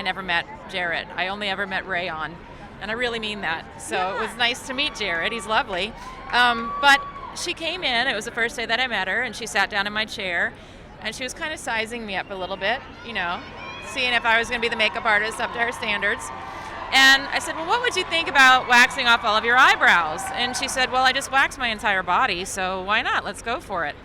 never met Jared. I only ever met Rayon, and I really mean that. So It was nice to meet Jared. He's lovely. But she came in. It was the first day that I met her, and she sat down in my chair, and she was kind of sizing me up a little bit, seeing if I was going to be the makeup artist up to her standards. And I said, well, what would you think about waxing off all of your eyebrows? And she said, well, I just waxed my entire body, so why not? Let's go for it.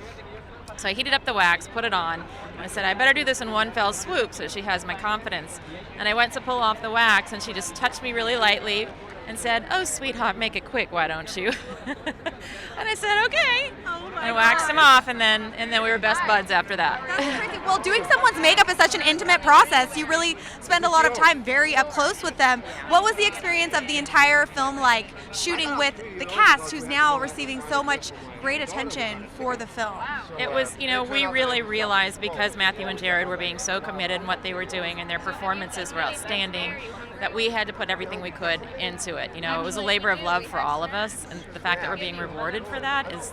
So I heated up the wax, put it on, and I said, I better do this in one fell swoop so she has my confidence. And I went to pull off the wax, and she just touched me really lightly and said, oh, sweetheart, make it quick, why don't you? And I said, okay. I waxed him off, and then we were best buds after that. That's crazy. Well, doing someone's makeup is such an intimate process. You really spend a lot of time very up close with them. What was the experience of the entire film like, shooting with the cast, who's now receiving so much great attention for the film? It was, we really realized, because Matthew and Jared were being so committed in what they were doing and their performances were outstanding, that we had to put everything we could into it. It was a labor of love for all of us, and the fact that we're being rewarded for that is,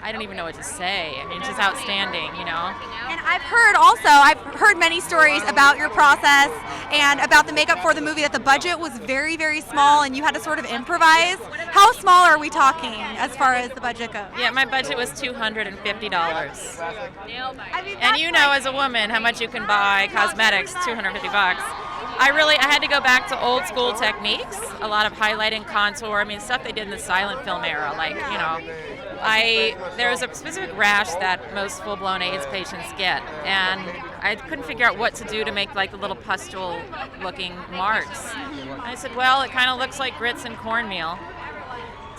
I don't even know what to say. I mean, it's just outstanding, And I've heard many stories about your process and about the makeup for the movie, that the budget was very, very small and you had to sort of improvise. How small are we talking as far as the budget goes? Yeah, my budget was $250. And as a woman, how much you can buy cosmetics, $250. I had to go back to old school techniques, a lot of highlighting, contour, stuff they did in the silent film era, there was a specific rash that most full-blown AIDS patients get, and I couldn't figure out what to do to make the little pustule-looking marks. And I said, well, it kind of looks like grits and cornmeal.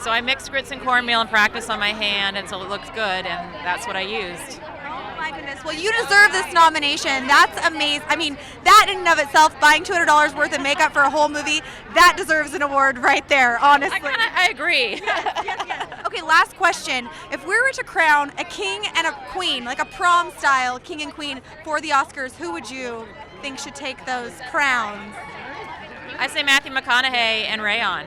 So I mixed grits and cornmeal and practiced on my hand until it looked good, and that's what I used. Oh my goodness. Well, you deserve this nomination. That's amazing. That in and of itself, buying $200 worth of makeup for a whole movie, that deserves an award right there, honestly. I agree. Yes. Okay, last question. If we were to crown a king and a queen, like a prom-style king and queen for the Oscars, who would you think should take those crowns? I say Matthew McConaughey and Rayon.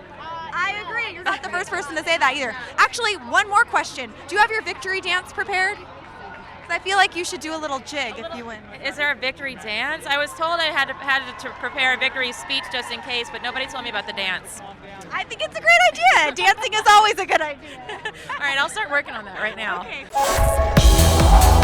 I agree. You're not the first person to say that either. Actually, one more question. Do you have your victory dance prepared? Because I feel like you should do a little jig if you win. Is there a victory dance? I was told I had to prepare a victory speech just in case, but nobody told me about the dance. I think it's a great idea. Dancing is always a good idea. All right, I'll start working on that right now. Okay.